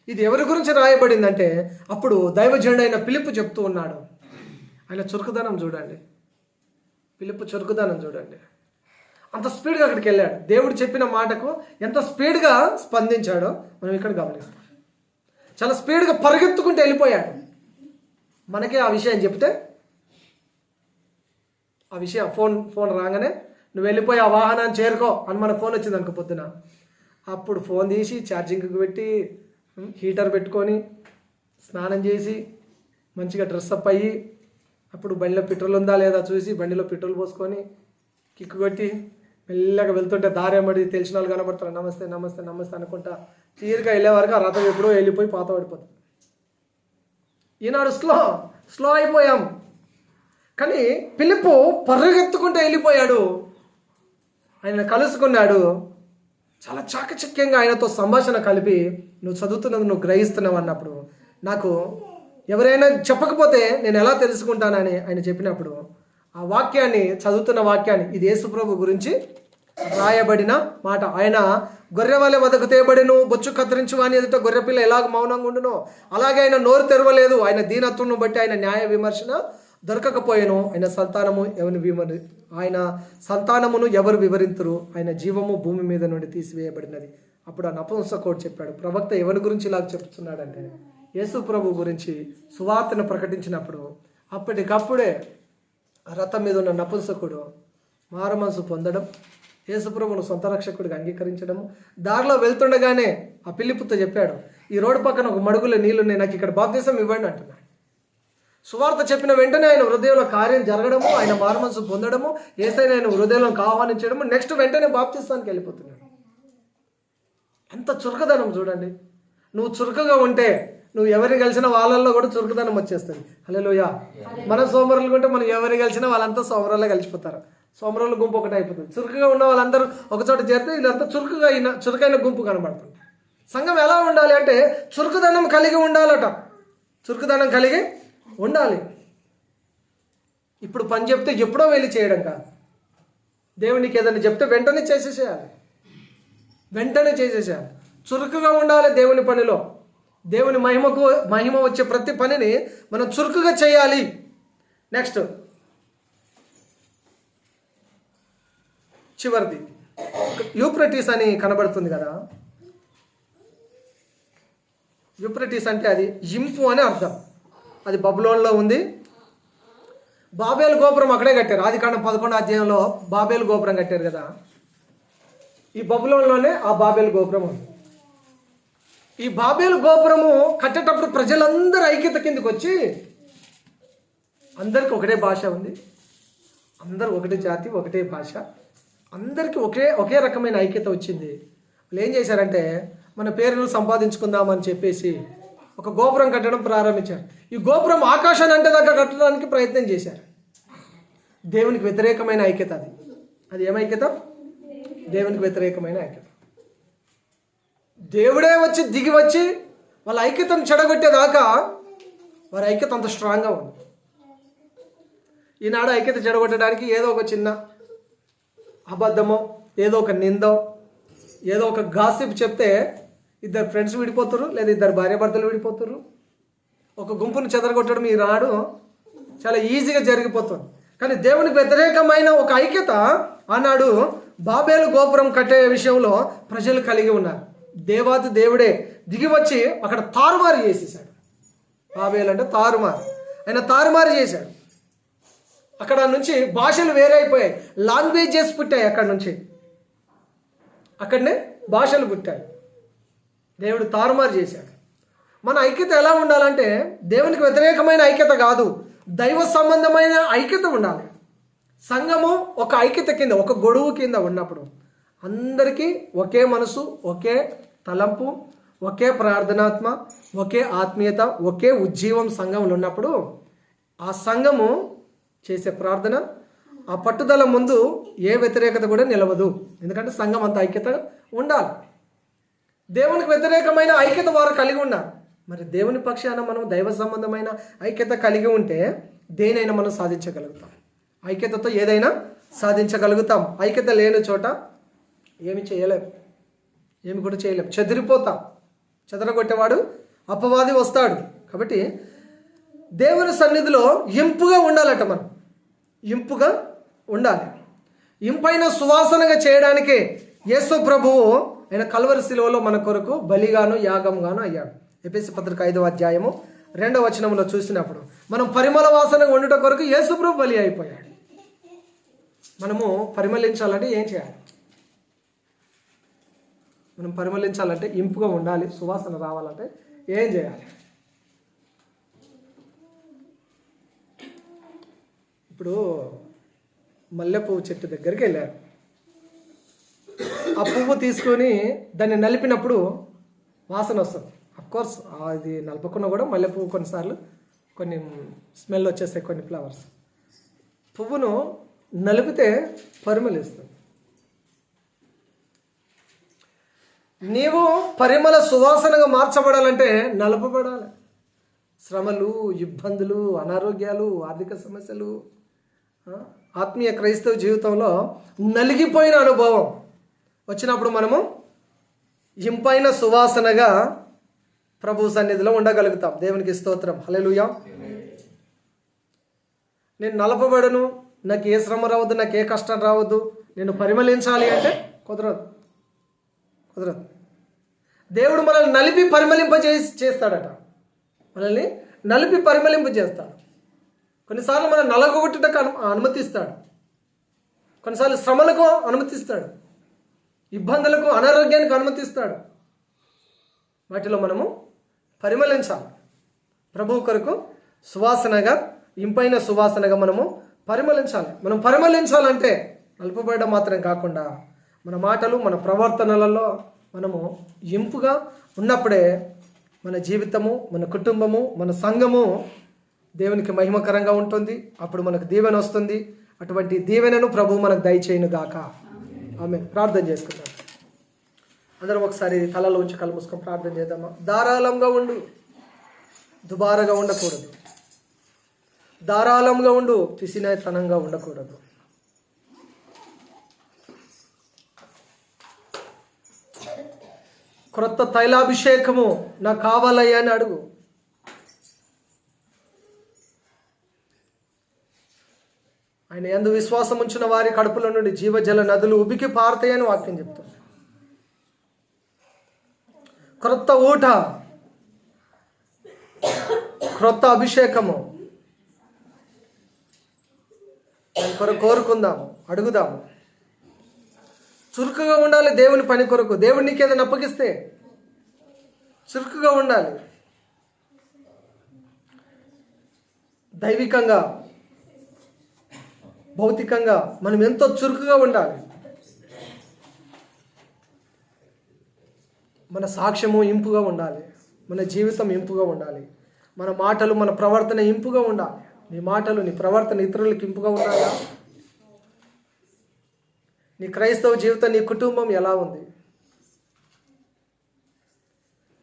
ఇది ఎవరి గురించి రాయబడిందంటే అప్పుడు దైవజనుడైన ఫిలిప్పు చెప్తూ ఉన్నాడు. ఆయన చురుకుదనం చూడండి, ఫిలిప్పు చురుకుదనం చూడండి. అంత స్పీడ్గా అక్కడికి వెళ్ళాడు. దేవుడు చెప్పిన మాటకు ఎంత స్పీడ్గా స్పందించాడో మనం ఇక్కడ గమనిస్తాం. చాలా స్పీడ్గా పరిగెత్తుకుంటూ వెళ్ళిపోయాడు. మనకే ఆ విషయం చెప్తే ఆ విషయం ఫోన్ రాగానే నువ్వు వెళ్ళిపోయి ఆ వాహనాన్ని చేరుకో అని మన ఫోన్ వచ్చింది అనుకో పొద్దున, అప్పుడు ఫోన్ తీసి ఛార్జింగ్కి పెట్టి హీటర్ పెట్టుకొని స్నానం చేసి మంచిగా డ్రెస్అప్ అయ్యి అప్పుడు బండిలో పెట్రోల్ ఉందా లేదా చూసి బండిలో పెట్రోల్ పోసుకొని కిక్కు కొట్టి మెల్లగా వెళ్తుంటే దారేమడి తెలిసిన వాళ్ళు కనబడతారు, నమస్తే నమస్తే నమస్తే అనుకుంటా తీరిగా వెళ్ళే వరకు ఆ రథం ఎప్పుడో వెళ్ళిపోయి పాత పడిపోతుంది. ఈనాడు స్లో అయిపోయాం. కానీ ఫిలిప్పు పరుగెత్తుకుంటూ వెళ్ళిపోయాడు, ఆయన కలుసుకున్నాడు. చాలా చాకచక్యంగా ఆయనతో సంభాషణ కలిపి నువ్వు చదువుతున్నది నువ్వు గ్రహిస్తున్నావు అన్నప్పుడు నాకు ఎవరైనా చెప్పకపోతే నేను ఎలా తెలుసుకుంటానని ఆయన చెప్పినప్పుడు ఆ వాక్యాన్ని చదువుతున్న వాక్యాన్ని ఇది యేసుప్రభు గురించి రాయబడిన మాట. ఆయన గొర్రె వలె వదకు తేబడిను, బొచ్చు కత్తిరించు వాని ఎదుట గొర్రెపిల్ల ఎలాగ మౌనంగా ఉండునో అలాగే ఆయన నోరు తెరవలేదు. ఆయన దీనత్వం బట్టి ఆయన న్యాయ విమర్శన దొరకకపోయాను. ఆయన సంతానమును ఎవరు వివరింతురు? ఆయన జీవము భూమి మీద నుండి తీసివేయబడినది. అప్పుడు ఆ నపుంసకుడు చెప్పాడు. ప్రవక్త ఎవరి గురించి ఇలాగ చెప్తున్నాడంటే యేసు ప్రభు గురించి సువార్తను ప్రకటించినప్పుడు అప్పటికప్పుడే రథం మీద ఉన్న నపుంసకుడు మారుమనసు పొందడం, యేసుప్రభును సొంత రక్షకుడిగా అంగీకరించడం. దారిలో వెళ్తుండగానే ఆ ఫిలిప్పుతో చెప్పాడు, ఈ రోడ్డు పక్కన ఒక మడుగులో నీళ్లున్నాయి, నాకు ఇక్కడ బాప్తిసం ఇవ్వండి అంటున్నాడు. సువార్త చెప్పిన వెంటనే ఆయన హృదయంలో కార్యం జరగడము, ఆయన మారుమనసు పొందడము, యేసయ్యను ఆయన హృదయంలో ఆహ్వానించడము, నెక్స్ట్ వెంటనే బాప్తిస్తానికి వెళ్ళిపోతున్నాడు. ఎంత చురుకదనం చూడండి. నువ్వు చురుకుగా ఉంటే నువ్వు ఎవరిని కలిసినా వాళ్ళల్లో కూడా చురుకుదనం వచ్చేస్తుంది. హల్లెలూయా. మనం సోమరులు ఉంటే మనం ఎవరిని కలిసినా వాళ్ళంతా సోమరుల్లో కలిసిపోతారు. సోమరుల గుంపు ఒకటి అయిపోతుంది. చురుకుగా ఉన్న వాళ్ళందరూ ఒకచోట చేరితే వీళ్ళంతా చురుకైన గుంపు కనబడుతుంది. సంఘం ఎలా ఉండాలి అంటే చురుకుదనం కలిగి ఉండాలట. చురుకుదనం కలిగి ఉండాలి. ఇప్పుడు పని చెప్తే ఎప్పుడో వెళ్ళి చేయడం కాదు. దేవునికి ఏదైనా చెప్తే వెంటనే చేసేసేయాలి. చురుకుగా ఉండాలి దేవుని పనిలో. దేవుని మహిమ వచ్చే ప్రతి పనిని మనం చురుకుగా చేయాలి. నెక్స్ట్ చివరిది యూప్రటీస్ అని కనబడుతుంది కదా. యూప్రటీస్ అంటే అది ఇంపు అని అర్థం. అది బబులోన్లో ఉంది. బాబేలు గోపురం అక్కడే కట్టారు. ఆదికాండం 11వ అధ్యాయంలో బాబేలు గోపురం కట్టారు కదా. ఈ బబులోన్లోనే ఆ బాబేలు గోపురం ఉంది. ఈ బాబేలు గోపురము కట్టేటప్పుడు ప్రజలందరూ ఐక్యత కిందకి వచ్చి అందరికి ఒకటే భాష ఉంది, అందరూ ఒకటే జాతి, ఒకటే భాష, అందరికీ ఒకే రకమైన ఐక్యత వచ్చింది. వాళ్ళు ఏం చేశారంటే మన పేరును సంపాదించుకుందామని చెప్పేసి ఒక గోపురం కట్టడం ప్రారంభించారు. ఈ గోపురం ఆకాశాన్ని అంటే దాకా కట్టడానికి ప్రయత్నం చేశారు. దేవునికి వ్యతిరేకమైన ఐక్యత అది. అది ఏమైక్యత? దేవునికి వ్యతిరేకమైన ఐక్యత. దేవుడే వచ్చి దిగి వచ్చి వాళ్ళ ఐక్యతను చెడగొట్టేదాకా వారి ఐక్యత అంత స్ట్రాంగ్గా ఉంది. ఈనాడు ఐక్యత చెడగొట్టడానికి ఏదో ఒక చిన్న అబద్ధమో, ఏదో ఒక నిందో, ఏదో ఒక గాసిప్ చెప్తే ఇద్దరు ఫ్రెండ్స్ విడిపోతారు, లేదా ఇద్దరు భార్యాభర్తలు విడిపోతారు. ఒక గుంపును చెదరగొట్టడం ఈనాడు చాలా ఈజీగా జరిగిపోతుంది. కానీ దేవునికి వ్యతిరేకమైన ఒక ఐక్యత ఆనాడు బాబేలు గోపురం కట్టే విషయంలో ప్రజలు కలిగి ఉన్నారు. దేవాది దేవుడే దిగి వచ్చి అక్కడ తారుమారు చేసేసాడు. బాబేలు అంటే తారుమారు. ఆయన తారుమారు చేశాడు. అక్కడ నుంచి భాషలు వేరే అయిపోయాయి, లాంగ్వేజెస్ పుట్టాయి. అక్కడనే భాషలు పుట్టాయి. దేవుడు తారుమారు చేశాడు. మన ఐక్యత ఎలా ఉండాలంటే దేవునికి వ్యతిరేకమైన ఐక్యత కాదు, దైవ సంబంధమైన ఐక్యత ఉండాలి. సంఘము ఒక ఐక్యత కింద, ఒక గొడుగు కింద ఉన్నప్పుడు అందరికీ ఒకే మనసు, ఒకే తలంపు, ఒకే ప్రార్థనాత్మ, ఒకే ఆత్మీయత, ఒకే ఉజ్జీవం సంఘంలో ఉన్నప్పుడు ఆ సంఘము చేసే ప్రార్థన, ఆ పట్టుదల ముందు ఏ వ్యతిరేకత కూడా నిలవదు. ఎందుకంటే సంఘం అంత ఐక్యత ఉండాలి. దేవునికి వ్యతిరేకమైన ఐక్యత వారు కలిగి ఉన్నారు. మరి దేవుని పక్షాన మనం దైవ సంబంధమైన ఐక్యత కలిగి ఉంటే దేనైనా మనం సాధించగలుగుతాం. ఐక్యతతో ఏదైనా సాధించగలుగుతాం. ఐక్యత లేని చోట ఏమి చేయలేం, ఏమి కూడా చేయలేం, చెదిరిపోతాం. చెదరగొట్టేవాడు అపవాది వస్తాడు. కాబట్టి దేవుని సన్నిధిలో ఇంపుగా ఉండాలట. మనం ఇంపుగా ఉండాలి. ఇంపైన సువాసనగా చేయడానికే యేసు ప్రభువు ఆయన కల్వరి శిలువలో మన కొరకు బలిగాను యాగంగాను అయ్యాడు. ఎఫెసీ పత్రిక 5వ అధ్యాయము 2వ వచనంలో చూసినప్పుడు మనం పరిమళ వాసనగా ఉండుట కొరకు యేసు ప్రభు బలి అయిపోయాడు. మనము పరిమళించాలంటే ఏం చేయాలి? మనం పరిమళించాలంటే ఇంపుగా ఉండాలి. సువాసన రావాలంటే ఏం చేయాలి? ఇప్పుడు మల్లె పువ్వు చెట్టు దగ్గరికి వెళ్ళారు. ఆ పువ్వు తీసుకొని దాన్ని నలిపినప్పుడు వాసన వస్తుంది. అఫ్కోర్స్ అది నలపకుండా కూడా మల్లె పువ్వు కొన్నిసార్లు కొన్ని స్మెల్ వచ్చేస్తాయి. కొన్ని ఫ్లవర్స్ పువ్వును నలిపితే పరిమళిస్తుంది. నీవు పరిమళ సువాసనగా మార్చబడాలంటే నలపబడాలి. శ్రమలు, ఇబ్బందులు, అనారోగ్యాలు, ఆర్థిక సమస్యలు ఆత్మీయ క్రైస్తవ జీవితంలో నలిగిపోయిన అనుభవం వచ్చినప్పుడు మనము ఇంపైన సువాసనగా ప్రభు సన్నిధిలో ఉండగలుగుతాం. దేవునికి స్తోత్రం. హల్లెలూయా. నేను నలపబడను, నాకు ఏ శ్రమ రావద్దు, నాకు ఏ కష్టం రావద్దు, నేను పరిమళించాలి అంటే కుదరదు. దేవుడు మనల్ని నలిపి చేస్తాడట. మనల్ని నలిపి పరిమళింపజేస్తాడు. కొన్నిసార్లు మనం నలగొట్టుటకు అనుమతిస్తాడు. కొన్నిసార్లు శ్రమలకు అనుమతిస్తాడు, ఇబ్బందులకు, అనారోగ్యానికి అనుమతిస్తాడు. వాటిలో మనము పరిమళించాలి. ప్రభువు కొరకు సువాసనగా, ఇంపైన సువాసనగా మనము పరిమళించాలి. మనం పరిమళించాలంటే నలుపబడడం మాత్రం కాకుండా మన మాటలు, మన ప్రవర్తనలలో మనము ఇంపుగా ఉన్నప్పుడే మన జీవితము, మన కుటుంబము, మన సంఘము దేవునికి మహిమకరంగా ఉంటుంది. అప్పుడు మనకు దీవెన వస్తుంది. అటువంటి దీవెనను ప్రభువు మనకు దయచేయును గాక. ఆమేన్. ప్రార్థన చేసుకుందాం. అందరం ఒకసారి తలలో ఉంచి కళ్ళు మూసుకొని ప్రార్థన చేద్దామా. ధారాళంగా ఉండు, దుబారగా ఉండకూడదు. ధారాళంగా ఉండు, పిసినాయతనంగా ఉండకూడదు. క్రొత్త తైలాభిషేకము నాకు కావాలయ్యా అని అడుగు. ఆయన యందు విశ్వాసం ఉంచిన వారి కడుపులో నుండి జీవజల నదులు ఉబికి పారుతాయని వాక్యం చెప్తుంది. క్రొత్త ఊట, క్రొత్త అభిషేకము దాని కొరకు కోరుకుందాము, అడుగుదాము. చురుకుగా ఉండాలి దేవుని పని కొరకు. దేవుడు నీకు ఏదైనా అప్పగిస్తే చురుకుగా ఉండాలి. దైవికంగా, భౌతికంగా మనం ఎంతో చురుకుగా ఉండాలి. మన సాక్ష్యము ఇంపుగా ఉండాలి, మన జీవితం ఇంపుగా ఉండాలి, మన మాటలు, మన ప్రవర్తన ఇంపుగా ఉండాలి. నీ మాటలు, నీ ప్రవర్తన ఇతరులకు ఇంపుగా ఉండాలా? నీ క్రైస్తవ జీవితం, నీ కుటుంబం ఎలా ఉంది?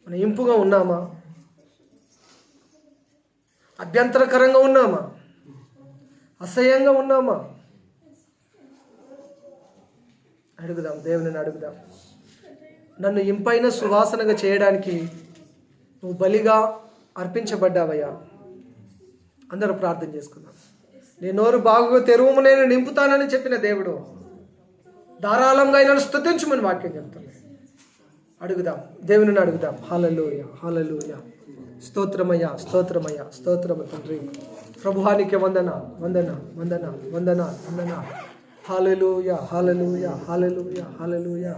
మనం ఇంపుగా ఉన్నామా? అభ్యంతరకరంగా ఉన్నామా? అసహ్యంగా ఉన్నామా? అడుగుదాం, దేవుని అడుగుదాం. నన్ను ఇంపైన సువాసనగా చేయడానికి నువ్వు బలిగా అర్పించబడ్డావయ్యా. అందరూ ప్రార్థన చేసుకుందాం. నీ నోరు బాగుగా తెరువుము, నేను నింపుతానని చెప్పిన దేవుడు ధారాళంగా ఆయనను స్తుతించమని వాక్యం చెప్తుంది. అడుగుదాం, దేవుని అడుగుదాం. హల్లెలూయా, హల్లెలూయా. స్తోత్రమయ్యా, స్తోత్రమయ్యా, స్తోత్రము తండ్రి. ప్రభువానికి వందన, వందన, వందన, వందన, వందన. హల్లెలూయా, హల్లెలూయా, హల్లెలూయా, హల్లెలూయా.